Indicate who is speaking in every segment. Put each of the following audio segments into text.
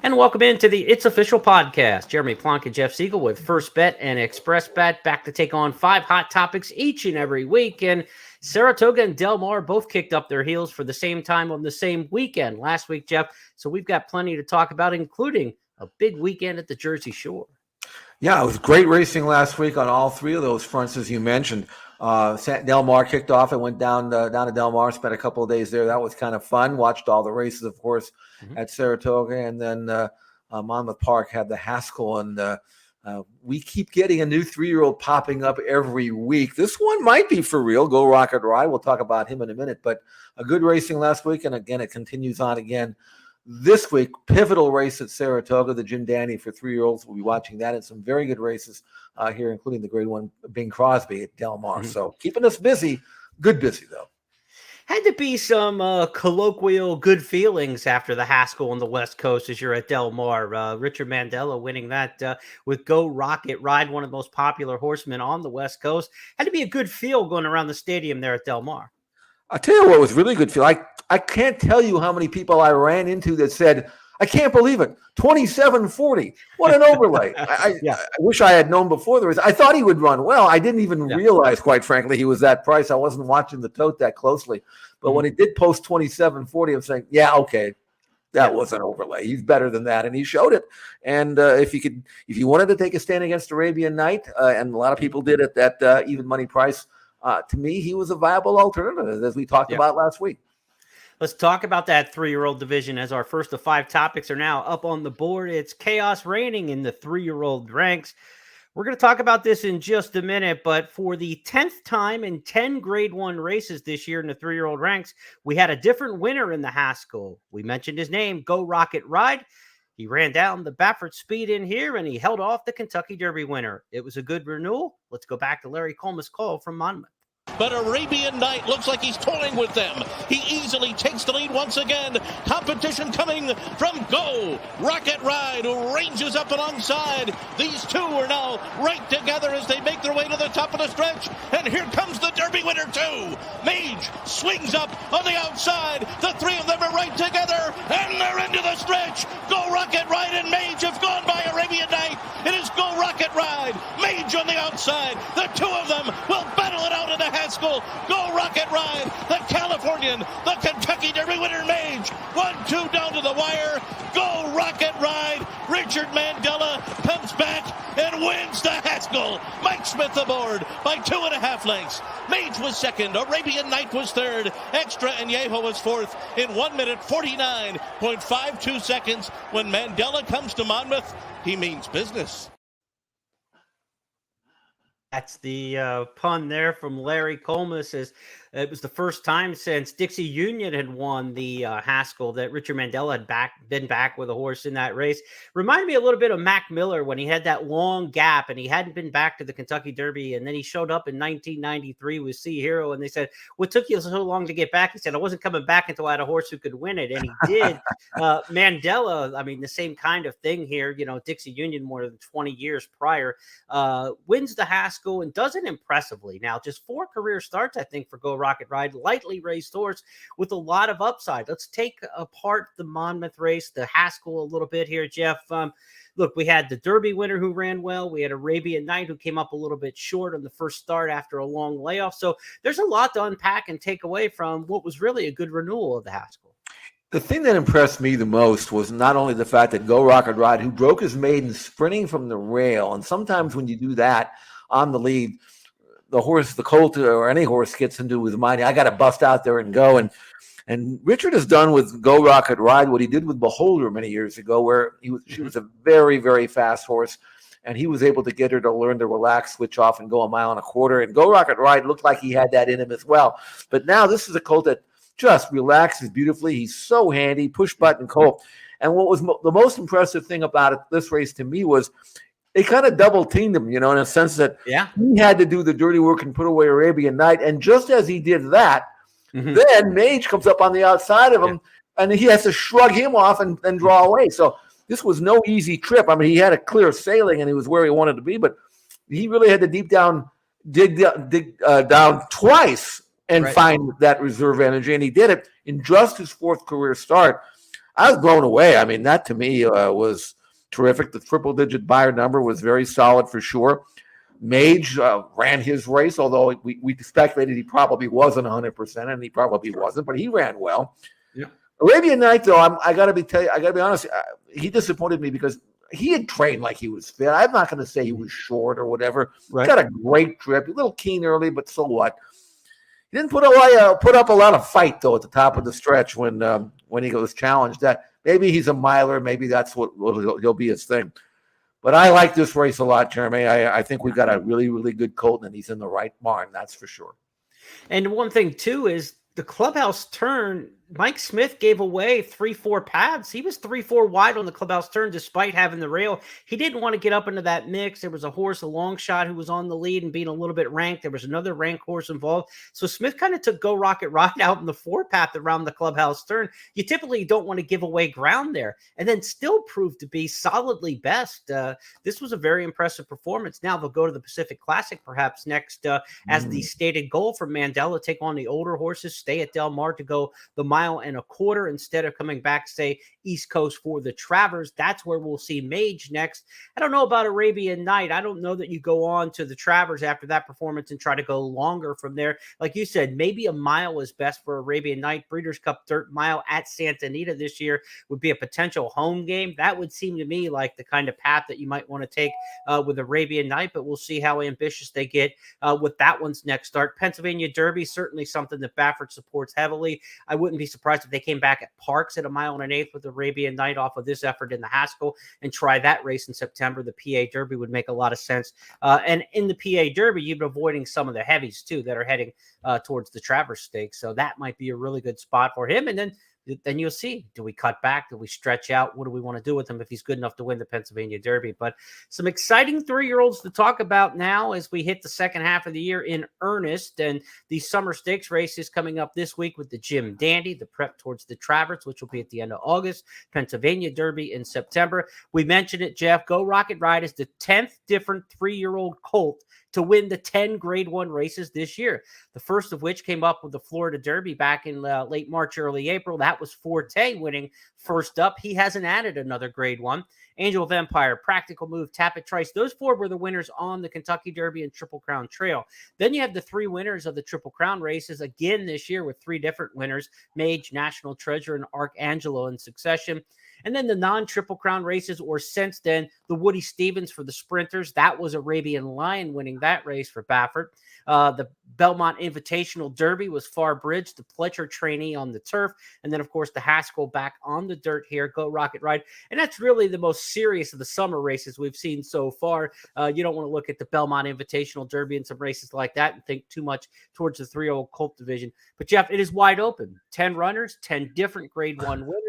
Speaker 1: And welcome into the It's Official podcast. Jeremy Plonk and Jeff Siegel with First Bet and Express Bet back to take on 5 hot topics each and every week. And Saratoga and Del Mar both kicked up their heels for the same time on the same weekend last week, Jeff. So we've got plenty to talk about, including a big weekend at the Jersey Shore.
Speaker 2: Yeah, it was great racing last week on all 3 of those fronts, as you mentioned. Del Mar kicked off and went down to Del Mar, spent a couple of days there. That was kind of fun. Watched all the races, of course, at Saratoga. And then Monmouth Park had the Haskell. And we keep getting a new 3-year-old popping up every week. This one might be for real. Go Rocket Ride. We'll talk about him in a minute. But a good racing last week. And again, it continues on again this week. Pivotal race at Saratoga, the Jim Dandy for 3-year-olds. We'll be watching that and some very good races here, including the grade 1 Bing Crosby at Del Mar. So keeping us busy. Good busy, though.
Speaker 1: Had to be some colloquial good feelings after the Haskell on the West Coast as you're at Del Mar. Richard Mandela winning that with Go Rocket Ride, one of the most popular horsemen on the West Coast. Had to be a good feel going around the stadium there at Del Mar.
Speaker 2: I'll tell you what was really good feel. I can't tell you how many people I ran into that said, I can't believe it. 27:40. What an overlay. I wish I had known before the race. I thought he would run well. I didn't even realize, quite frankly, he was that price. I wasn't watching the tote that closely. But when he did post 27:40, I'm saying, yeah, okay, that was an overlay. He's better than that. And he showed it. And if you wanted to take a stand against Arabian Night, and a lot of people did at that even money price, to me, he was a viable alternative, as we talked about last week.
Speaker 1: Let's talk about that 3-year-old division as our first of 5 topics are now up on the board. It's chaos reigning in the 3-year-old ranks. We're going to talk about this in just a minute, but for the 10th time in 10 grade 1 races this year in the 3-year-old ranks, we had a different winner in the Haskell. We mentioned his name, Go Rocket Ride. He ran down the Baffert Speed in here, and he held off the Kentucky Derby winner. It was a good renewal. Let's go back to Larry Coleman's call from Monmouth.
Speaker 3: But Arabian Night looks like he's toying with them. He easily takes the lead once again. Competition coming from Go Rocket Ride, who ranges up alongside. These two are now right together as they make their way to the top of the stretch. And here comes the Derby winner too. Mage swings up on the outside. The 3 of them are right together, and they're into the stretch. Go Rocket Ride and Mage have gone by Arabian Night. It is Go Rocket Ride, Mage on the outside. The 2 of them will battle it out in the Haskell. Go Rocket Ride, the Californian, the Kentucky Derby winner Mage. 1-2 down to the wire. Go Rocket Ride. Richard Mandela comes back and wins the Haskell. Mike Smith aboard by 2.5 lengths. Mage was second. Arabian Night was third. Extra and Yeho was fourth in 1 minute 49.52 seconds. When Mandela comes to Monmouth, he means business.
Speaker 1: That's the pun there from Larry Coleman. It was the first time since Dixie Union had won the Haskell that Richard Mandela had been back with a horse in that race. Reminded me a little bit of Mac Miller when he had that long gap and he hadn't been back to the Kentucky Derby. And then he showed up in 1993 with Sea Hero. And they said, what took you so long to get back? He said, I wasn't coming back until I had a horse who could win it. And he did. Mandela, I mean, the same kind of thing here. You know, Dixie Union more than 20 years prior, wins the Haskell and does it impressively. Now, just 4 career starts, I think, for Go Rocket Ride, lightly raced horse with a lot of upside. Let's take apart the Monmouth race, the Haskell a little bit here, Jeff. Look, we had the Derby winner who ran well. We had Arabian Night who came up a little bit short on the first start after a long layoff. So there's a lot to unpack and take away from what was really a good renewal of the Haskell.
Speaker 2: The thing that impressed me the most was not only the fact that Go Rocket Ride, who broke his maiden sprinting from the rail, and sometimes when you do that on the lead, the horse, the colt, or any horse gets into his mind, I got to bust out there and go. And Richard has done with Go Rocket Ride what he did with Beholder many years ago, where she was a very, very fast horse, and he was able to get her to learn to relax, switch off, and go 1.25 miles. And Go Rocket Ride looked like he had that in him as well. But now this is a colt that just relaxes beautifully. He's so handy, push-button colt. And what was the most impressive thing about this race to me was they kind of double-teamed him, you know, in a sense that he had to do the dirty work and put away Arabian Night. And just as he did that, then Mage comes up on the outside of him, and he has to shrug him off and draw away. So this was no easy trip. I mean, he had a clear sailing, and he was where he wanted to be, but he really had to dig down twice and find that reserve energy, and he did it in just his 4th career start. I was blown away. I mean, that to me was terrific. The triple-digit buyer number was very solid for sure. Mage ran his race, although we speculated he probably wasn't 100%, and he probably wasn't, but he ran well.
Speaker 1: Yeah.
Speaker 2: Arabian Night, though, I got to be honest. He disappointed me because he had trained like he was fit. I'm not going to say he was short or whatever.
Speaker 1: Right.
Speaker 2: Got a great trip. A little keen early, but so what? He didn't put up a lot of fight though at the top of the stretch when he was challenged. That maybe he's a miler. Maybe that's what he'll be his thing. But I like this race a lot, Jeremy. I think we've got a really, really good colt, and he's in the right barn. That's for sure.
Speaker 1: And one thing too is the clubhouse turn. Mike Smith gave away 3-4 paths. He was 3-4 wide on the clubhouse turn despite having the rail. He didn't want to get up into that mix. There was a horse, a long shot, who was on the lead and being a little bit ranked. There was another ranked horse involved. So Smith kind of took Go Rocket Ride out in the 4 path around the clubhouse turn. You typically don't want to give away ground there, and then still proved to be solidly best. This was a very impressive performance. Now they'll go to the Pacific Classic perhaps next as the stated goal for Mandela, take on the older horses, stay at Del Mar to go the mile and a quarter instead of coming back, say, East Coast for the Travers. That's where we'll see Mage next. I don't know about Arabian Night. I don't know that you go on to the Travers after that performance and try to go longer from there. Like you said, maybe a mile is best for Arabian Night. Breeders' Cup Dirt Mile at Santa Anita this year would be a potential home game. That would seem to me like the kind of path that you might want to take with Arabian Night, but we'll see how ambitious they get with that one's next start. Pennsylvania Derby, certainly something that Baffert supports heavily. I wouldn't be surprised if they came back at Parks at 1 1/8 with Arabian Night off of this effort in the Haskell and try that race in September. The PA Derby would make a lot of sense. And in the PA Derby, you've been avoiding some of the heavies too that are heading towards the Travers Stakes. So that might be a really good spot for him. And then you'll see, do we cut back? Do we stretch out? What do we want to do with him if he's good enough to win the Pennsylvania Derby? But some exciting 3-year-olds to talk about now as we hit the second half of the year in earnest. And the summer stakes races coming up this week with the Jim Dandy, the prep towards the Travers, which will be at the end of August, Pennsylvania Derby in September. We mentioned it, Jeff. Go Rocket Ride is the 10th different 3-year-old colt to win the 10 Grade 1 races this year. The first of which came up with the Florida Derby back in late March, early April. That was Forte winning first up. He hasn't added another Grade 1. Angel of Empire, Practical Move, Tapit Trice. Those 4 were the winners on the Kentucky Derby and Triple Crown Trail. Then you have the 3 winners of the Triple Crown races again this year with 3 different winners, Mage, National Treasure, and Archangelo in succession. And then the non-Triple Crown races, or since then, the Woody Stevens for the sprinters. That was Arabian Lion winning that race for Baffert. The Belmont Invitational Derby was Far Bridge, the Pletcher trainee on the turf. And then, of course, the Haskell back on the dirt here, Go Rocket Ride. And that's really the most serious of the summer races we've seen so far. You don't want to look at the Belmont Invitational Derby and some races like that and think too much towards the 3-year-old colt division. But, Jeff, it is wide open. 10 runners, 10 different Grade 1 winners.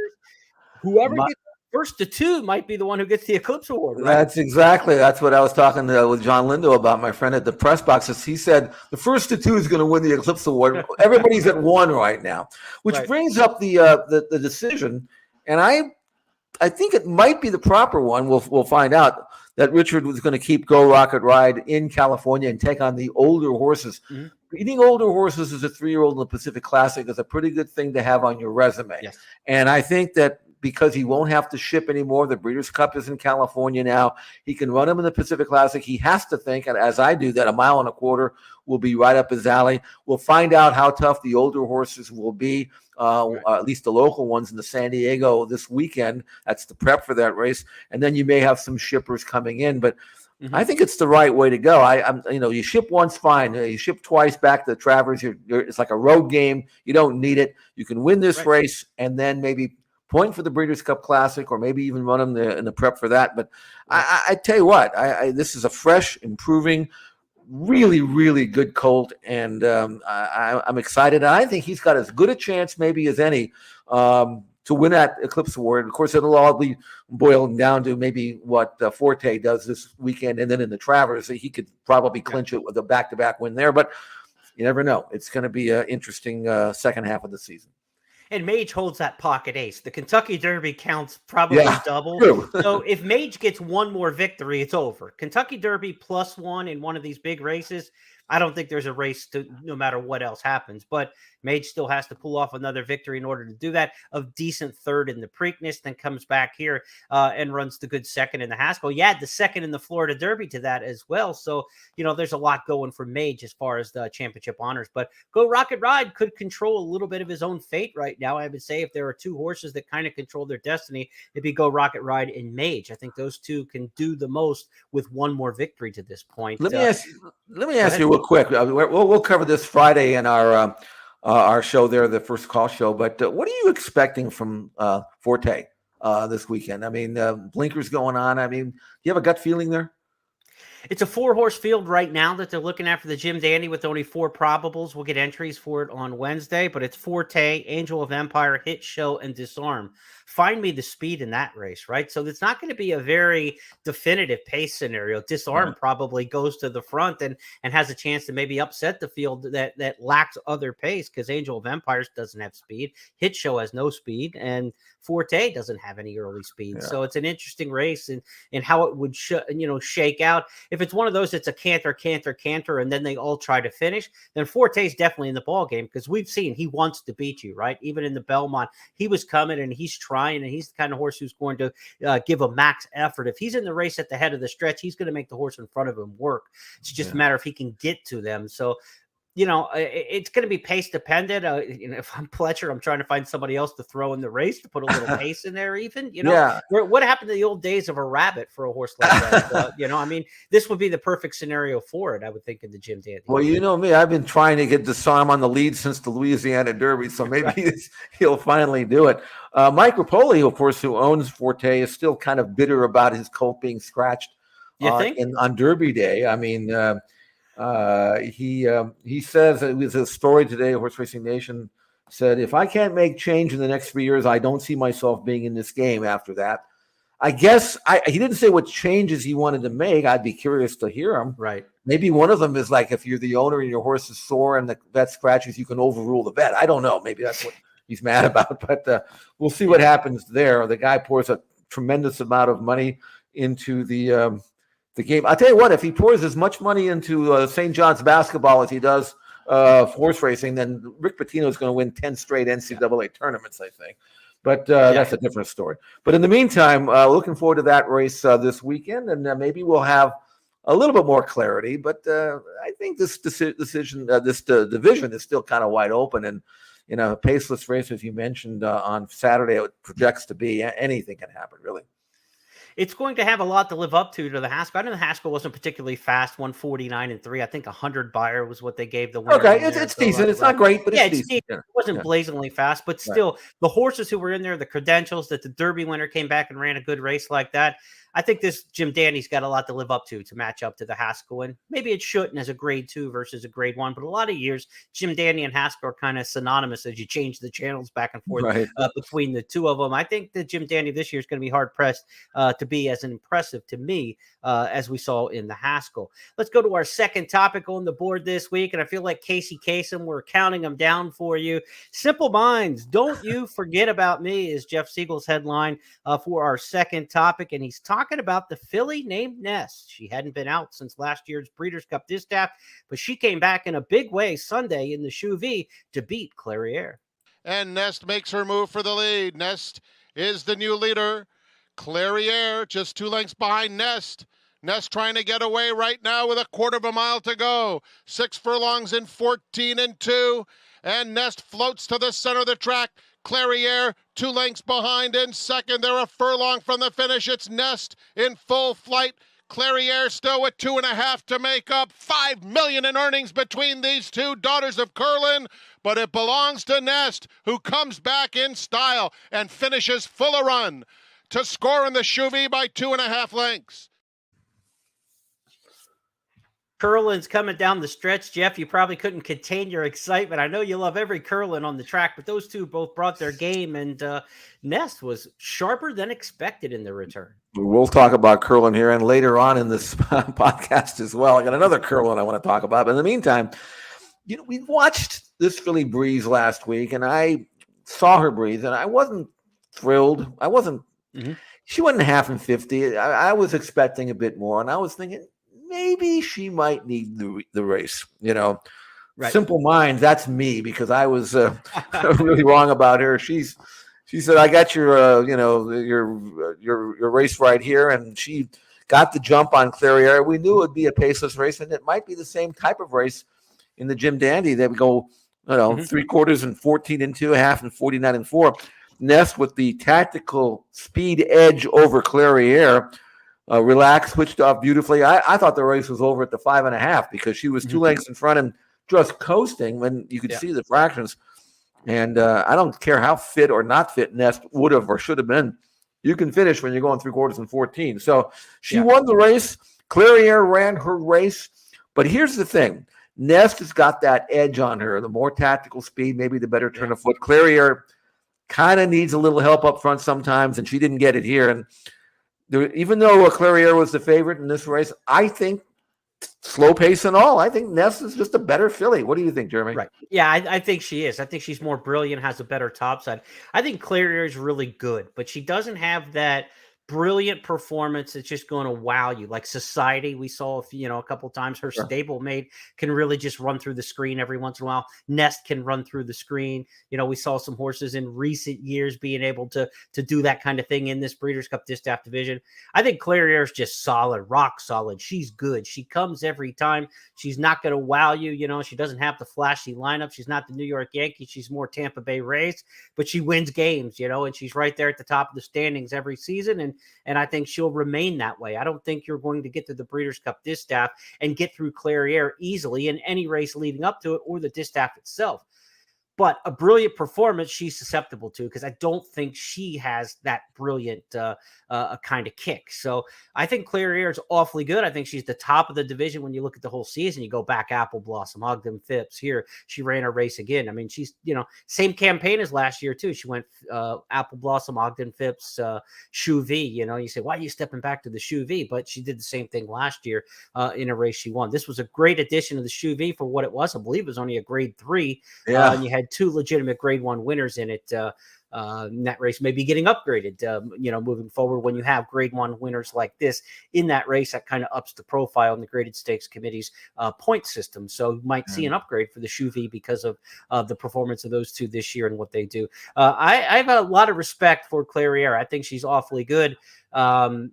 Speaker 1: Whoever gets first to 2 might be the one who gets the Eclipse Award. Right?
Speaker 2: That's what I was talking with John Lindo about, my friend at the press boxes. He said the first to 2 is going to win the Eclipse Award. Everybody's at 1 right now, which brings up the decision. And I think it might be the proper one. We'll find out that Richard was going to keep Go Rocket Ride in California and take on the older horses. Mm-hmm. Breeding older horses as a 3-year-old in the Pacific Classic is a pretty good thing to have on your resume. Yes. And I think that because he won't have to ship anymore, the Breeders' Cup is in California now. He can run him in the Pacific Classic. He has to think, and as I do, that 1 1/4 will be right up his alley. We'll find out how tough the older horses will be, at least the local ones in the San Diego this weekend. That's the prep for that race. And then you may have some shippers coming in, but I think it's the right way to go. You ship once, fine. You ship twice back to the Travers. It's like a road game. You don't need it. You can win this race and then maybe point for the Breeders' Cup Classic, or maybe even run them in the prep for that. But I tell you what, this is a fresh, improving, really, really good colt, and I'm excited. And I think he's got as good a chance maybe as any to win that Eclipse Award. Of course, it'll all be boiling down to maybe what Forte does this weekend, and then in the Travers, he could probably clinch it with a back-to-back win there. But you never know. It's going to be an interesting second half of the season.
Speaker 1: And Mage holds that pocket ace. The Kentucky Derby counts probably double. So if Mage gets one more victory, it's over. Kentucky Derby +1 in one of these big races, I don't think there's a race to no matter what else happens, but Mage still has to pull off another victory in order to do that. A decent third in the Preakness, then comes back here and runs the good second in the Haskell. Yeah, the second in the Florida Derby to that as well. So, there's a lot going for Mage as far as the championship honors, but Go Rocket Ride could control a little bit of his own fate right now. I would say if there are two horses that kind of control their destiny, it'd be Go Rocket Ride and Mage. I think those two can do the most with one more victory to this point.
Speaker 2: Let me ask you real quick. We'll cover this Friday in our show there, the first call show. But what are you expecting from Forte this weekend? I mean, blinkers going on. I mean, do you have a gut feeling there?
Speaker 1: It's a 4-horse field right now that they're looking at for the Jim Dandy with only 4 probables. We'll get entries for it on Wednesday, but it's Forte, Angel of Empire, Hit Show, and Disarm. Find me the speed in that race, right? So it's not going to be a very definitive pace scenario. Disarm probably goes to the front and has a chance to maybe upset the field that lacks other pace because Angel of Empires doesn't have speed. Hit Show has no speed, and Forte doesn't have any early speed. So it's an interesting race and how it would shake out. If it's one of those, it's a canter, and then they all try to finish, then Forte's definitely in the ball game because we've seen he wants to beat you, right? Even in the Belmont, he was coming and he's trying, and he's the kind of horse who's going to give a max effort. If he's in the race at the head of the stretch, he's going to make the horse in front of him work. It's just a matter if he can get to them. So it's going to be pace dependent. If I'm Pletcher, I'm trying to find somebody else to throw in the race to put a little pace in there. Even what happened to the old days of a rabbit for a horse like that? I mean, this would be the perfect scenario for it. I would think in the Jim Dandy.
Speaker 2: Well, you know me, I've been trying to get Disarm on the lead since the Louisiana Derby, so maybe he'll finally do it. Mike Rapoli, of course, who owns Forte, is still kind of bitter about his colt being scratched.
Speaker 1: You think?
Speaker 2: On Derby Day? I mean. He says it was a story today. Horse Racing Nation said, if I can't make change in the next 3 years, I don't see myself being in this game after that. I guess he didn't say what changes he wanted to make. I'd be curious to hear him.
Speaker 1: Right.
Speaker 2: Maybe one of them is like if you're the owner and your horse is sore and the vet scratches, you can overrule the vet. I don't know. Maybe that's what he's mad about. But we'll see what happens there. The guy pours a tremendous amount of money into the game. I'll tell you what, if he pours as much money into St. John's basketball as he does horse racing, then Rick Pitino is going to win 10 straight NCAA tournaments, I think. But that's a different story. But in the meantime, looking forward to that race this weekend, and maybe we'll have a little bit more clarity. But I think this division is still kind of wide open. And, a paceless race, as you mentioned, on Saturday, it projects to be. Anything can happen, really.
Speaker 1: It's going to have a lot to live up to the Haskell. I know the Haskell wasn't particularly fast, 149-3. I think 100 buyer was what they gave the winner.
Speaker 2: Okay, it's decent. It's not great, but it's decent.
Speaker 1: It wasn't blazingly fast, but still, the horses who were in there, the credentials that the Derby winner came back and ran a good race like that. I think this Jim Dandy's got a lot to live up to match up to the Haskell. And maybe it shouldn't as a grade 2 versus a grade 1. But a lot of years, Jim Dandy and Haskell are kind of synonymous as you change the channels back and forth between the two of them. I think that Jim Dandy this year is going to be hard-pressed to be as impressive to me as we saw in the Haskell. Let's go to our second topic on the board this week. And I feel like Casey Kasem, we're counting them down for you. Simple Minds, Don't You Forget About Me is Jeff Siegel's headline for our second topic. And he's talking about the filly named Nest. She hadn't been out since last year's Breeders' Cup Distaff, but she came back in a big way Sunday in the Shoe V to beat Clairiere.
Speaker 4: And Nest makes her move for the lead. Nest is the new leader. Clairiere just 2 lengths behind Nest. Nest trying to get away right now with a quarter of a mile to go. 6 furlongs in 14-2. And Nest floats to the center of the track. Clairiere 2 lengths behind in second. They're a furlong from the finish. It's Nest in full flight. Clairiere still with 2.5 to make up. $5 million in earnings between these two daughters of Curlin. But it belongs to Nest, who comes back in style and finishes full a run to score in the Shoe V by 2.5 lengths.
Speaker 1: Curlin's coming down the stretch. Jeff, you probably couldn't contain your excitement. I know you love every Curlin on the track, but those two both brought their game, and Nest was sharper than expected in the return.
Speaker 2: We'll talk about Curlin here and later on in this podcast as well. I got another Curlin I want to talk about. But in the meantime, we watched this filly breeze last week, and I saw her breathe, and I wasn't thrilled. She wasn't half and 50. I was expecting a bit more, and I was thinking, maybe she might need the race.
Speaker 1: Right.
Speaker 2: Simple minds. That's me, because I was really wrong about her. She said, "I got your race right here," and she got the jump on Clairiere. We knew it would be a paceless race, and it might be the same type of race in the Jim Dandy. They would go, 3/4 and 14 and 2, half and 49 and 4. Nest with the tactical speed edge over Clairiere. Relaxed, switched off beautifully. I thought the race was over at the 5.5 because she was 2 lengths in front and just coasting when you could see the fractions. And I don't care how fit or not fit Nest would have or should have been. You can finish when you're going 3/4 and 14. So she won the race. Clairiere ran her race. But here's the thing. Nest has got that edge on her, the more tactical speed, maybe the better turn of foot. Clairiere kind of needs a little help up front sometimes, and she didn't get it here. And even though Clairiere was the favorite in this race, I think slow pace and all, I think Nest is just a better filly. What do you think, Jeremy?
Speaker 1: Right. Yeah, I think she is. I think she's more brilliant, has a better top side. I think Clairiere is really good, but she doesn't have that brilliant performance that's just going to wow you. Like Society, we saw a couple times. Her stablemate can really just run through the screen every once in a while. Nest can run through the screen. We saw some horses in recent years being able to do that kind of thing in this Breeders' Cup Distaff division. I think Clairiere is just solid, rock solid. She's good. She comes every time. She's not going to wow you. She doesn't have the flashy lineup. She's not the New York Yankees. She's more Tampa Bay Rays, but she wins games, and she's right there at the top of the standings every season. And I think she'll remain that way. I don't think you're going to get to the Breeders' Cup Distaff and get through Clairiere easily in any race leading up to it or the Distaff itself. But a brilliant performance she's susceptible to, because I don't think she has that brilliant kind of kick. So I think Clairiere is awfully good. I think she's the top of the division when you look at the whole season. You go back Apple Blossom, Ogden Phipps. Here, she ran a race again. I mean, she's, same campaign as last year, too. She went Apple Blossom, Ogden Phipps, Shoe V. You say, why are you stepping back to the Shoe V? But she did the same thing last year in a race she won. This was a great addition to the Shoe V for what it was. I believe it was only a grade 3. And you had 2 legitimate grade 1 winners in it. That race may be getting upgraded, moving forward when you have grade 1 winners like this in that race. That kind of ups the profile in the graded stakes committee's point system. So you might see an upgrade for the Shoe V because of the performance of those 2 this year and what they do. I have a lot of respect for Clairiere. I think she's awfully good. And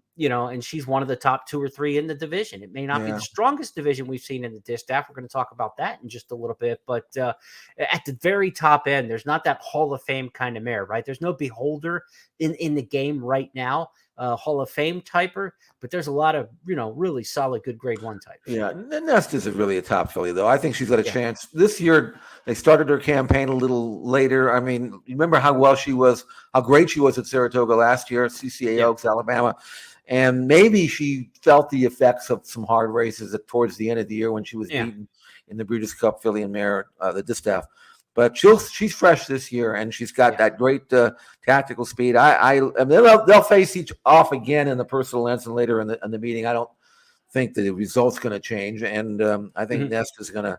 Speaker 1: she's one of the top 2 or 3 in the division. It may not be the strongest division we've seen in the Distaff. We're going to talk about that in just a little bit. But at the very top end, there's not that Hall of Fame kind of mare, right? There's no beholder in the game right now, Hall of Fame typer, but there's a lot of, really solid, good grade 1 types.
Speaker 2: Yeah, Nest is really a top filly, though. I think she's got a chance. This year, they started her campaign a little later. I mean, remember how great she was at Saratoga last year, CCA Oaks, Alabama. And maybe she felt the effects of some hard races towards the end of the year when she was beaten in the Breeders' Cup Filly and Mare, the Distaff. But she's fresh this year, and she's got that great tactical speed. I mean, they'll face each off again in the personal Ensign later in the meeting. I don't think that the result's going to change, and I think Nest is going to.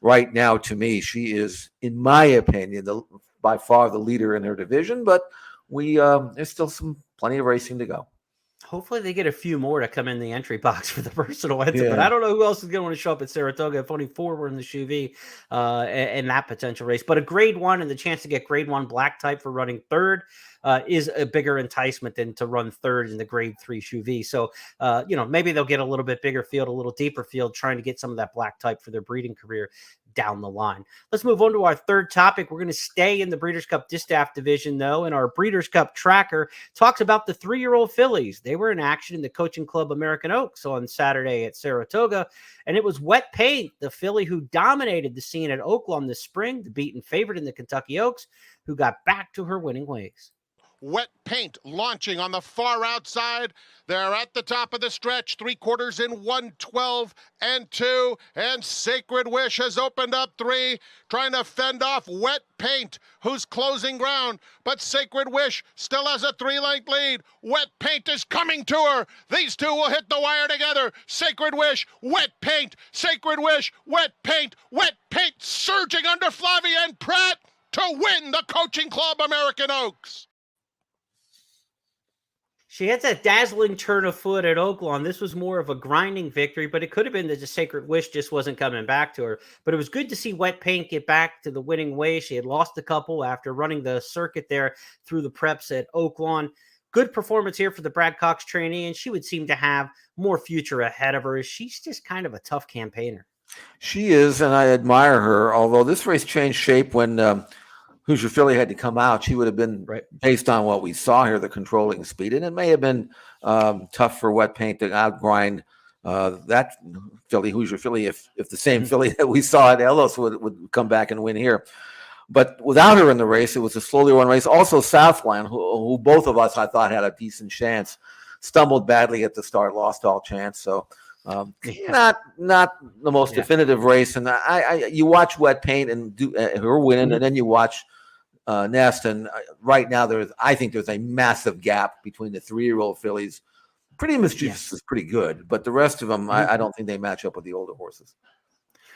Speaker 2: Right now, to me, she is, in my opinion, by far the leader in her division. But there's still plenty of racing to go.
Speaker 1: Hopefully they get a few more to come in the entry box for the personal Ensign, but I don't know who else is going to want to show up at Saratoga if only 4 were in the Shoe V in that potential race. But a grade 1 and the chance to get grade 1 black type for running 3rd is a bigger enticement than to run 3rd in the grade 3 Shoe V. So, maybe they'll get a little bit bigger field, a little deeper field, trying to get some of that black type for their breeding career down the line. Let's move on to our third topic. We're going to stay in the Breeders' Cup Distaff division, though, and our Breeders' Cup tracker talks about the 3-year-old fillies. They were in action in the Coaching Club American Oaks on Saturday at Saratoga, and it was Wet Paint, the filly who dominated the scene at Oaklawn this spring, the beaten favorite in the Kentucky Oaks, who got back to her winning ways.
Speaker 4: Wet Paint launching on the far outside. They're at the top of the stretch, 3/4 in 112 and 2, and Sacred Wish has opened up 3, trying to fend off Wet Paint, who's closing ground, but Sacred Wish still has a 3-length lead. Wet Paint is coming to her. These 2 will hit the wire together. Sacred Wish, Wet Paint, Sacred Wish, Wet Paint surging under Flavia and Pratt to win the Coaching Club American Oaks.
Speaker 1: She had that dazzling turn of foot at Oaklawn. This was more of a grinding victory, but it could have been that the Sacred Wish just wasn't coming back to her. But it was good to see Wet Paint get back to the winning way. She had lost a couple after running the circuit there through the preps at Oaklawn. Good performance here for the Brad Cox trainee, and she would seem to have more future ahead of her. She's just kind of a tough campaigner.
Speaker 2: She is, and I admire her, although this race changed shape when Hoosier Philly had to come out. She would have been,
Speaker 1: right,
Speaker 2: based on what we saw here, the controlling speed. And it may have been tough for Wet Paint to outgrind that Hoosier Philly, if the same Philly that we saw at Ellis would come back and win here. But without her in the race, it was a slowly run race. Also, Southland, who both of us, I thought, had a decent chance, stumbled badly at the start, lost all chance. So not the most definitive race. And you watch Wet Paint and do her winning, and then you watch Nest, and right now I think there's a massive gap between the 3-year-old fillies. Pretty Mischievous is pretty good, but the rest of them, I don't think they match up with the older horses.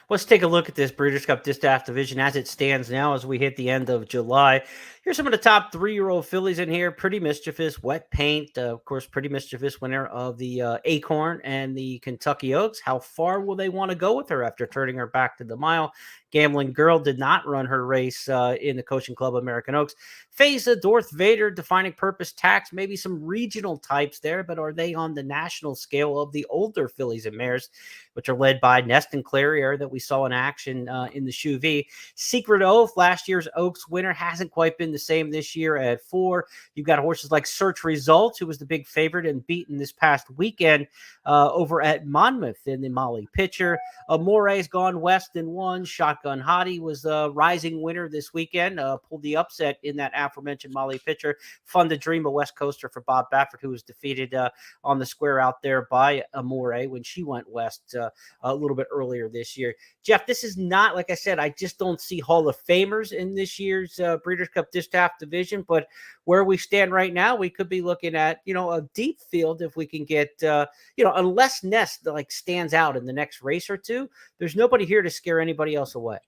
Speaker 1: Let's take a look at this Breeders' Cup Distaff division as it stands now as we hit the end of July. Here's some of the top 3-year-old fillies in here. Pretty Mischievous, Wet Paint, of course, Pretty Mischievous, winner of the Acorn and the Kentucky Oaks. How far will they want to go with her after turning her back to the mile? Gambling Girl did not run her race in the Coaching Club American Oaks. Feza, Darth Vader, Defining Purpose, Tax, maybe some regional types there, but are they on the national scale of the older fillies and mares, which are led by Nest and Clarier that we saw in action in the Shoe V? Secret Oath, last year's Oaks winner, hasn't quite been the same this year at 4. You've got horses like Search Results, who was the big favorite and beaten this past weekend over at Monmouth in the Molly Pitcher. Amore's gone west and won. Shotgun Hottie was a rising winner this weekend, pulled the upset in that aforementioned Molly Pitcher. Fun to Dream, a West Coaster for Bob Baffert, who was defeated on the square out there by Amore when she went west a little bit earlier this year. Jeff, this is not, like I said, I just don't see Hall of Famers in this year's Breeders' Cup Distaff division, but where we stand right now, we could be looking at, a deep field if we can get, unless Nest like stands out in the next race or two, there's nobody here to scare anybody else away.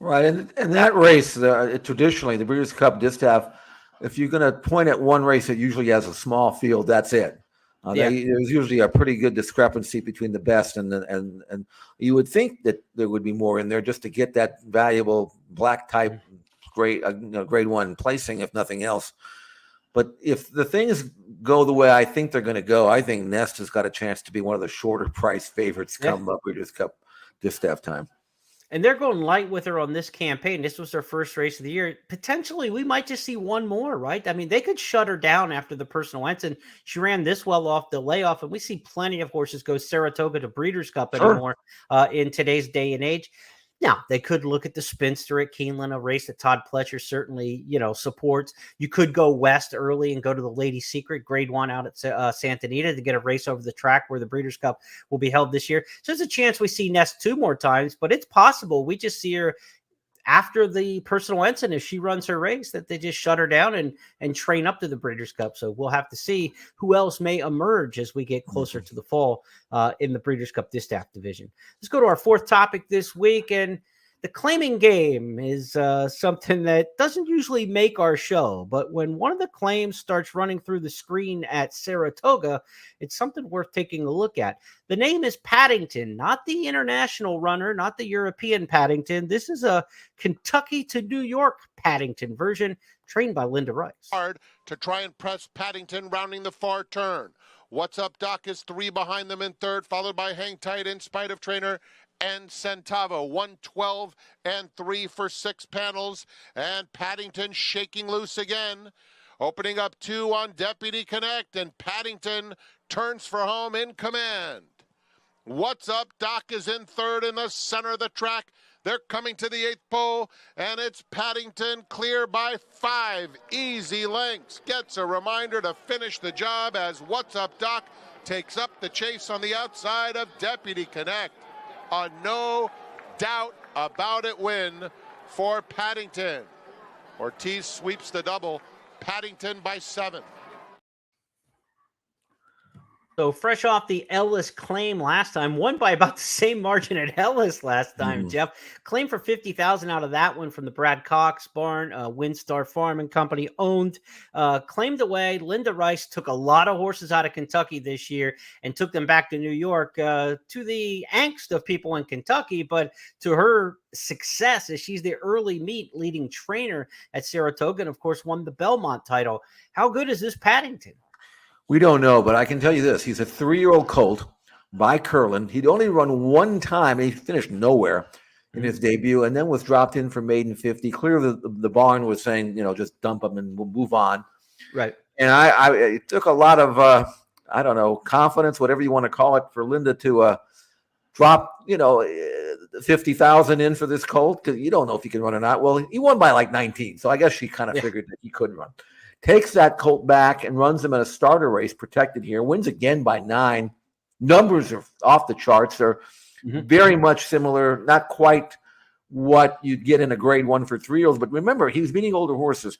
Speaker 2: Right, and that race, traditionally, the Breeders' Cup Distaff, if you're going to point at one race, it usually has a small field. That's it. There's usually a pretty good discrepancy between the best and you would think that there would be more in there just to get that valuable black type grade 1 placing, if nothing else. But if the things go the way I think they're going to go, I think Nest has got a chance to be one of the shorter price favorites come up Breeders' Cup Distaff time.
Speaker 1: And they're going light with her on this campaign. This was their first race of the year. Potentially, we might just see one more, right? I mean, they could shut her down after the personal ensign. She ran this well off the layoff, and we see plenty of horses go Saratoga to Breeders' Cup anymore in today's day and age. Now, they could look at the Spinster at Keeneland, a race that Todd Pletcher certainly, supports. You could go west early and go to the Lady Secret, grade 1 out at Santa Anita to get a race over the track where the Breeders' Cup will be held this year. So there's a chance we see Nest 2 more times, but it's possible we just see her after the personal ensign, if she runs her race, that they just shut her down and train up to the Breeders' Cup. So we'll have to see who else may emerge as we get closer to the fall in the Breeders' Cup Distaff division. Let's go to our fourth topic this week, and the claiming game is something that doesn't usually make our show, but when one of the claims starts running through the screen at Saratoga, it's something worth taking a look at. The name is Paddington, not the international runner, not the European Paddington. This is a Kentucky to New York Paddington version, trained by Linda Rice.
Speaker 4: Hard to try and press Paddington rounding the far turn. What's Up Doc is 3 behind them in third, followed by Hang Tight in spite of trainer and Centavo, 112 and 3 for 6 panels, and Paddington shaking loose again. Opening up 2 on Deputy Connect, and Paddington turns for home in command. What's Up Doc is in third in the center of the track. They're coming to the 8th pole, and it's Paddington clear by 5 easy lengths. Gets a reminder to finish the job as What's Up Doc takes up the chase on the outside of Deputy Connect. A no doubt about it win for Paddington. Ortiz sweeps the double. Paddington by 7.
Speaker 1: So fresh off the Ellis claim last time, won by about the same margin at Ellis last time, Jeff. Claim for $50,000 out of that one from the Brad Cox barn, Windstar Farm and Company owned. Claimed away. Linda Rice took a lot of horses out of Kentucky this year and took them back to New York to the angst of people in Kentucky, but to her success as she's the early meet leading trainer at Saratoga and, of course, won the Belmont title. How good is this Paddington?
Speaker 2: We don't know, but I can tell you this. He's a 3-year-old colt by Curlin. He'd only run one time, and he finished nowhere in his debut, and then was dropped in for maiden 50. Clearly, the barn was saying, just dump him and we'll move on.
Speaker 1: Right.
Speaker 2: And it took a lot of, I don't know, confidence, whatever you want to call it, for Linda to drop, 50,000 in for this colt, because you don't know if he can run or not. Well, he won by like 19, so I guess she kind of figured that he couldn't run. Takes that colt back and runs him in a starter race, protected here, wins again by 9. Numbers are off the charts. They're very much similar, not quite what you'd get in a grade 1 for 3-year-olds. But remember, he was beating older horses.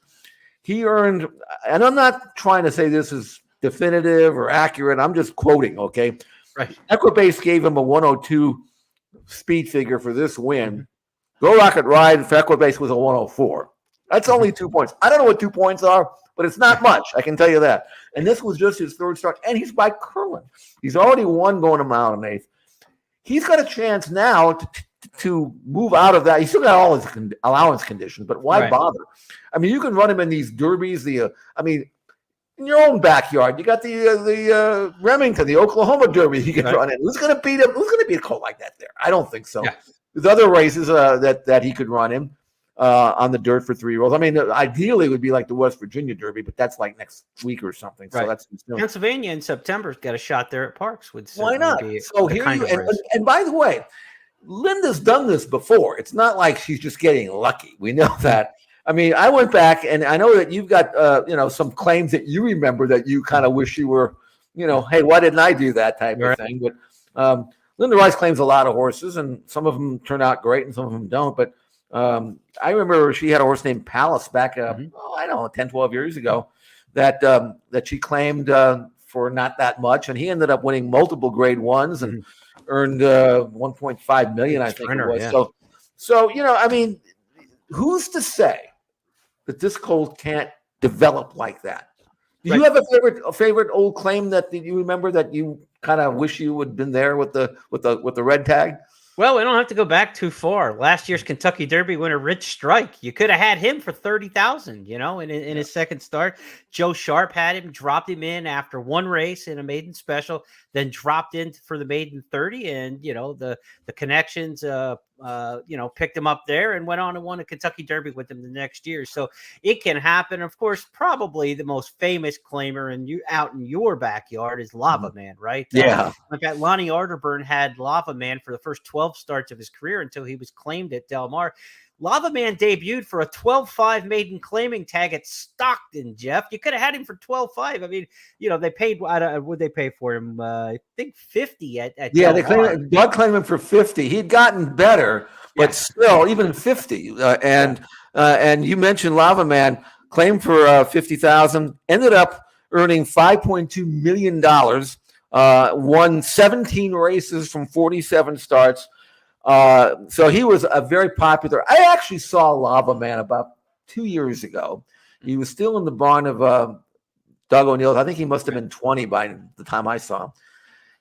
Speaker 2: He earned, and I'm not trying to say this is definitive or accurate. I'm just quoting, okay?
Speaker 1: Right.
Speaker 2: Equibase gave him a 102 speed figure for this win. Go Rocket Ride for Equibase was a 104. That's only 2 points. I don't know what 2 points are, but it's not much. I can tell you that. And this was just his 3rd start, and he's by Curlin. He's already won going a mile and 1/8. He's got a chance now to move out of that. He's still got all his allowance conditions, but why bother? I mean, you can run him in these derbies. In your own backyard, you got the Remington, the Oklahoma Derby. He can run in. Who's going to beat him? Who's going to beat a colt like that there? I don't think so. Yeah. There's other races that he could run in. On the dirt for 3-year-olds. I mean, ideally it would be like the West Virginia Derby, but that's like next week or something. So that's
Speaker 1: Pennsylvania in September's got a shot there at Parks.
Speaker 2: Why not? So here and by the way, Linda's done this before. It's not like she's just getting lucky. We know that. I mean, I went back and I know that you've got some claims that you remember that you kind of wish you were, hey, why didn't I do that type of thing? But Linda Rice claims a lot of horses, and some of them turn out great and some of them don't. But I remember she had a horse named Palace back, 10, 12 years ago that she claimed for not that much. And he ended up winning multiple grade 1s and earned $1.5 million, I think it was. Yeah. So, I mean, who's to say that this colt can't develop like that? Do you have a favorite old claim that you remember that you kind of wish you would have been there with the red tag?
Speaker 1: Well, we don't have to go back too far. Last year's Kentucky Derby winner, Rich Strike, you could have had him for $30,000, in his second start. Joe Sharp had him, dropped him in after one race in a maiden special, then dropped in for the maiden 30, and the connections picked him up there and went on and won a Kentucky Derby with him the next year. So it can happen. Of course, probably the most famous claimer out in your backyard is Lava Man, right?
Speaker 2: Yeah.
Speaker 1: In fact, Lonnie Arterburn had Lava Man for the first 12 starts of his career until he was claimed at Del Mar. Lava Man debuted for a 12.5 maiden claiming tag at Stockton, Jeff. You could have had him for 12.5. I mean, they paid, what they pay for him? I think 50 at
Speaker 2: Doug claimed him for 50. He'd gotten better, but still, even 50. And you mentioned Lava Man, claimed for 50,000, ended up earning $5.2 million, won 17 races from 47 starts. So he was a very popular. I actually saw Lava Man about 2 years ago. He was still in the barn of Doug O'Neill's. I think he must have been 20 by the time I saw him.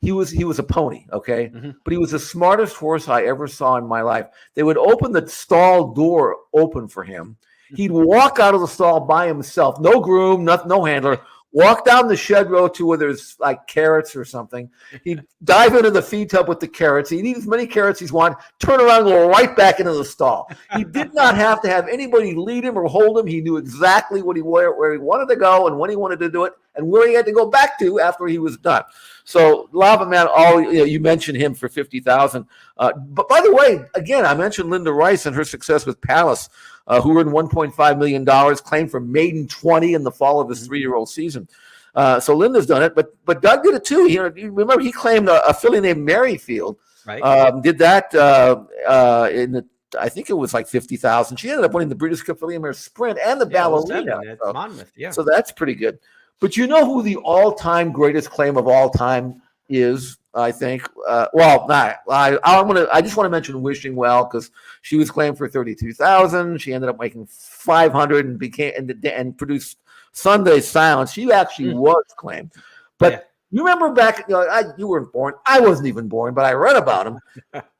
Speaker 2: He was a pony, okay? But he was the smartest horse I ever saw in my life. They would open the stall door open for him. He'd walk out of the stall by himself, no groom, no handler. Walk down the shed row to where there's like carrots or something. He'd dive into the feed tub with the carrots. He'd eat as many carrots as he wanted, turn around and go right back into the stall. He did not have to have anybody lead him or hold him. He knew exactly where he wanted to go and when he wanted to do it and where he had to go back to after he was done. So Lava Man, you mentioned him for 50,000. But by the way, again, I mentioned Linda Rice and her success with Palace. Who earned $1.5 million, claimed for maiden 20 in the fall of his 3-year-old season. So Linda's done it, but Doug did it too. You remember he claimed a filly named Merrifield. Right. Did that I think it was like 50,000. She ended up winning the Breeders' Cup Filly Mare Sprint and the Ballerina.
Speaker 1: Monmouth,
Speaker 2: so that's pretty good. But you know who the all-time greatest claim of all time is? I think. I just want to mention Wishing Well because she was claimed for 32,000. She ended up making 500 and became and produced Sunday Silence. She actually was claimed, but. You remember back, you weren't born. I wasn't even born, but I read about him.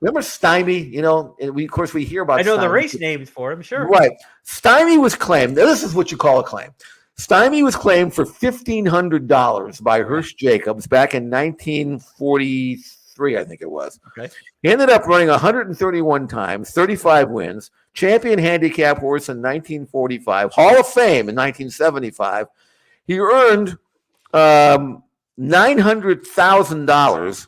Speaker 2: Remember Stymie? And we hear about.
Speaker 1: I know
Speaker 2: Stymie.
Speaker 1: the race names for him, sure.
Speaker 2: Right. Stymie was claimed. Now, this is what you call a claim. Stymie was claimed for $1,500 by Hirsch Jacobs back in 1943, I think it was.
Speaker 1: Okay.
Speaker 2: He ended up running 131 times, 35 wins, champion handicap horse in 1945, Hall of Fame in 1975. He earned $900,000,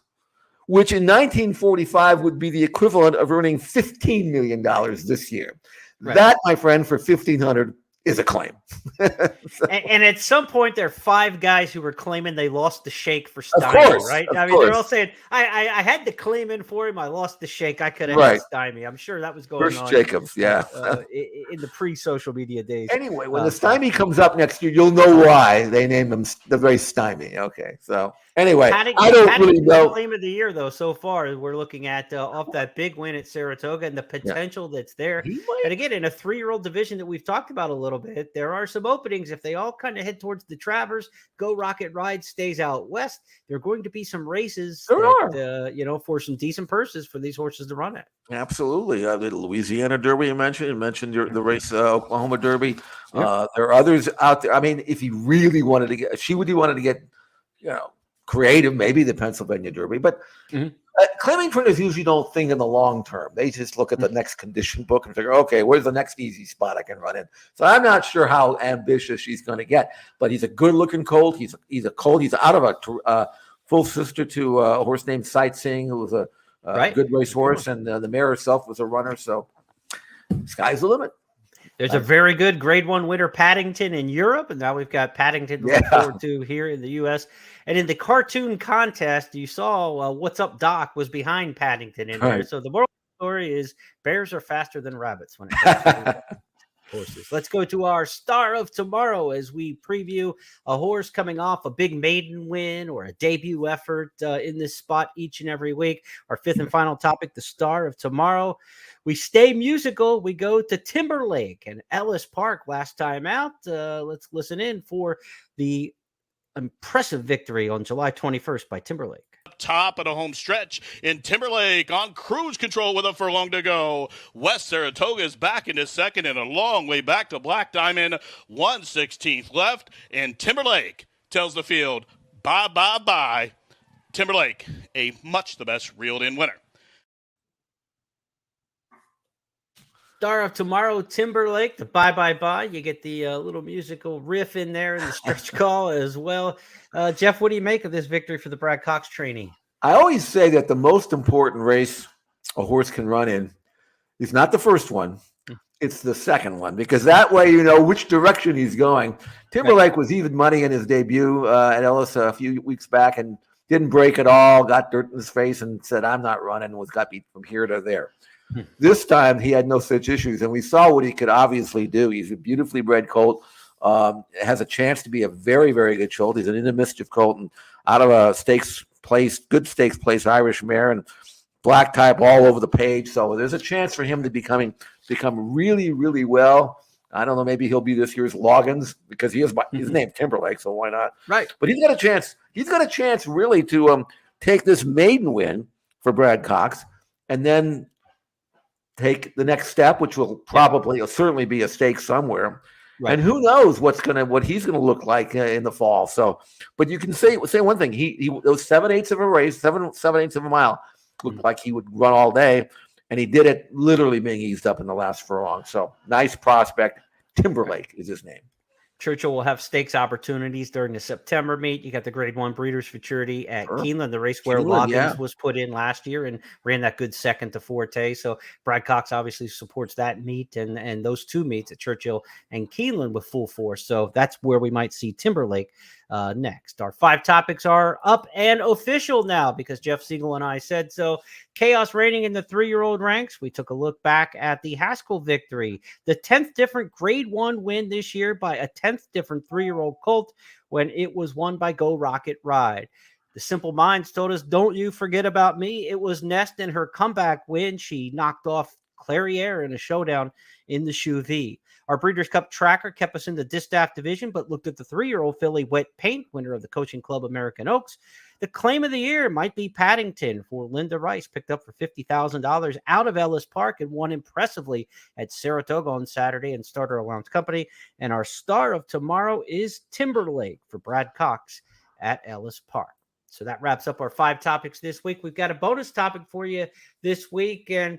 Speaker 2: which in 1945 would be the equivalent of earning $15 million this year. Right. That, my friend, for $1,500 is a claim.
Speaker 1: and at some point, there are 5 guys who were claiming they lost the shake for Stymie, right? I mean, they're all saying, I had to claim in for him. I lost the shake. I could have had Stymie. I'm sure that was going on.
Speaker 2: Jacobs,
Speaker 1: in the pre-social media days.
Speaker 2: Anyway, when the Stymie comes up next year, you'll know why they named him the race Stymie. Okay, so anyway, I don't really know.
Speaker 1: Claim of the year, though, so far, we're looking at off that big win at Saratoga and the potential that's there. And again, in a 3-year-old division that we've talked about a little bit, there are some openings. If they all kind of head towards the Travers, Go Rocket Ride stays out west, there are going to be some races for some decent purses for these horses to run at.
Speaker 2: Absolutely. The Louisiana Derby you mentioned the race Oklahoma Derby. There are others out there. I mean, if he really wanted to get creative, maybe the Pennsylvania Derby, but claiming printers usually don't think in the long term. They just look at the next condition book and figure, okay, where's the next easy spot I can run in? So I'm not sure how ambitious she's going to get, but he's a good-looking colt. He's a colt. He's out of a full sister to a horse named Sightseeing, who was a good race horse, and the mare herself was a runner. So sky's the limit.
Speaker 1: There's a very good Grade 1 winner, Paddington, in Europe, and now we've got Paddington to look forward to here in the U.S. And in the cartoon contest, you saw What's Up Doc was behind Paddington in there. So the moral of the story is bears are faster than rabbits when it comes to horses. Let's go to our Star of Tomorrow as we preview a horse coming off a big maiden win or a debut effort in this spot each and every week. Our 5th and final topic, the Star of Tomorrow. We stay musical. We go to Timberlake and Ellis Park last time out. Let's listen in for the impressive victory on July 21st by Timberlake.
Speaker 3: Top of the home stretch in Timberlake on cruise control with a furlong to go. West Saratoga is back into second and a long way back to Black Diamond. 1/16 left, and Timberlake tells the field, bye, bye, bye. Timberlake, a much the best reeled-in winner.
Speaker 1: Star of Tomorrow, Timberlake, the bye, bye, bye. You get the little musical riff in there in the stretch call as well. Jeff, what do you make of this victory for the Brad Cox trainee?
Speaker 2: I always say that the most important race a horse can run in is not the first one. It's the second one, because that way you know which direction he's going. Timberlake was even money in his debut at Ellis a few weeks back and didn't break at all, got dirt in his face and said, I'm not running, got beat from here to there. This time he had no such issues, and we saw what he could obviously do. He's a beautifully bred colt, has a chance to be a very, very good colt. He's an into mischief colt and out of a good stakes place Irish mare and black type all over the page. So there's a chance for him to become really, really well. I don't know, maybe he'll be this year's Loggins because his name's Timberlake, so why not?
Speaker 1: Right.
Speaker 2: But he's got a chance. He's got a chance really to take this maiden win for Brad Cox and then take the next step, which will probably certainly be a stake somewhere. Right. And who knows what he's gonna look like in the fall. So, but you can say one thing: he those 7/8 of a race, 7/8 of a mile, looked like he would run all day, and he did it literally being eased up in the last furlong. So nice prospect. Timberlake is his name.
Speaker 1: Churchill will have stakes opportunities during the September meet. You got the Grade 1 Breeders' Futurity at Keeneland, the race where Loggins was put in last year and ran that good second to Forte. So Brad Cox obviously supports that meet and those two meets at Churchill and Keeneland with full force. So that's where we might see Timberlake next. Our 5 topics are up and official now because Jeff Siegel and I said so. Chaos reigning in the 3-year-old ranks. We took a look back at the Haskell victory, the 10th different Grade 1 win this year by a 10th 10th different 3-year-old colt when it was won by Go Rocket Ride. The Simple Minds told us, don't you forget about me. It was Nest in her comeback win. She knocked off Clairiere in a showdown in the Shoe V. Our Breeders' Cup tracker kept us in the Distaff division, but looked at the 3-year-old filly Wet Paint, winner of the Coaching Club American Oaks. The claim of the year might be Paddington for Linda Rice, picked up for $50,000 out of Ellis Park and won impressively at Saratoga on Saturday and Starter Allowance Company. And our star of tomorrow is Timberlake for Brad Cox at Ellis Park. So that wraps up our 5 topics this week. We've got a bonus topic for you this week, and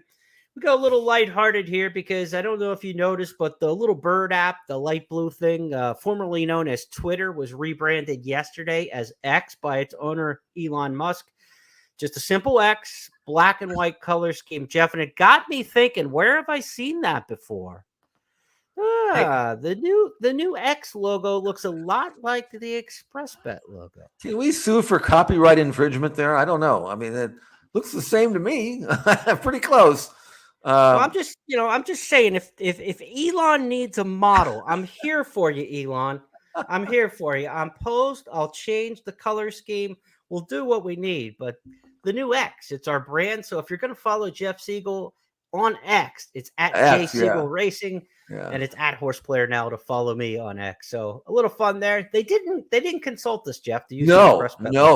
Speaker 1: we go a little lighthearted here because I don't know if you noticed, but the little bird app, the light blue thing, formerly known as Twitter, was rebranded yesterday as X by its owner, Elon Musk. Just a simple X, black and white color scheme, Jeff, and it got me thinking, where have I seen that before? The new X logo looks a lot like the ExpressBet logo.
Speaker 2: Can we sue for copyright infringement there? I don't know. I mean, it looks the same to me. Pretty close.
Speaker 1: Well, I'm just saying, if Elon needs a model, I'm here for you, Elon. I'm here for you. I'm posed. I'll change the color scheme. We'll do what we need. But the new X, it's our brand. So if you're going to follow Jeff Siegel on X, it's at J Siegel Racing. Yeah. And it's at Horseplayer now to follow me on X. So a little fun there. They didn't consult us, Jeff. To use
Speaker 2: no,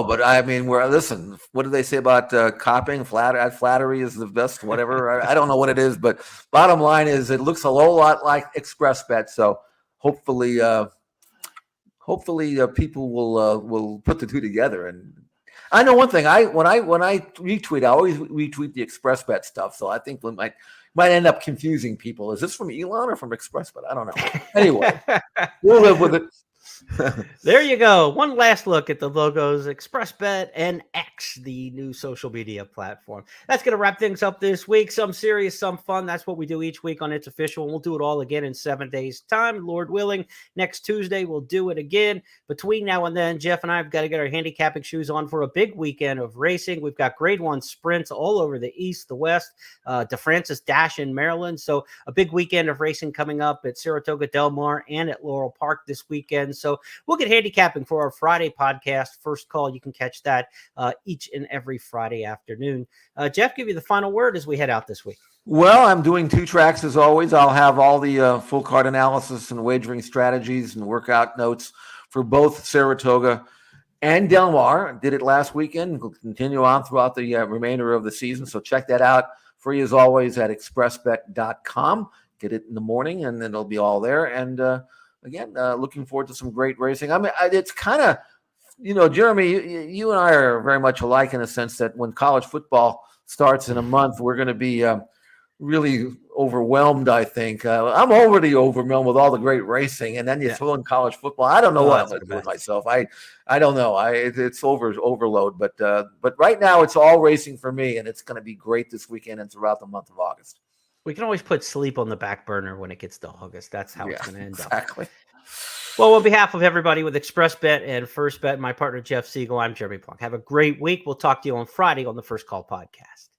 Speaker 2: but I mean, listen. What do they say about copying? Flattery is the best. Whatever. I don't know what it is, but bottom line is, it looks a whole lot like ExpressBet. So hopefully, people will put the two together. And I know one thing. When I retweet, I always retweet the ExpressBet stuff. So I think we might end up confusing people. Is this from Elon or from ExpressBet? I don't know. Anyway, we'll live with it.
Speaker 1: There you go. One last look at the logos, ExpressBet and X, the new social media platform. That's going to wrap things up this week. Some serious, some fun. That's what we do each week on It's Official. And we'll do it all again in 7 days' time. Lord willing, next Tuesday, we'll do it again. Between now and then, Jeff and I have got to get our handicapping shoes on for a big weekend of racing. We've got Grade 1 sprints all over the East, the West, DeFrancis Dash in Maryland. So a big weekend of racing coming up at Saratoga Del Mar and at Laurel Park this weekend. So we'll get handicapping for our Friday podcast. First Call, you can catch that each and every Friday afternoon. Jeff, give you the final word as we head out this week.
Speaker 2: Well, I'm doing 2 tracks as always. I'll have all the full card analysis and wagering strategies and workout notes for both Saratoga and Del Mar. Did it last weekend. We'll continue on throughout the remainder of the season. So check that out. Free as always at expressbet.com. Get it in the morning and then it'll be all there. And again, looking forward to some great racing. I mean, it's kind of, Jeremy, you and I are very much alike in a sense that when college football starts in a month, we're going to be really overwhelmed, I think. I'm already overwhelmed with all the great racing, and then you throw in college football. I don't know what I'm going to do with myself. I don't know. It's overload, but right now it's all racing for me, and it's going to be great this weekend and throughout the month of August.
Speaker 1: We can always put sleep on the back burner when it gets to August. That's how it's going to end up.
Speaker 2: Exactly.
Speaker 1: Well, on behalf of everybody with ExpressBet and First Bet, my partner Jeff Siegel, I'm Jeremy Plonk. Have a great week. We'll talk to you on Friday on the First Call podcast.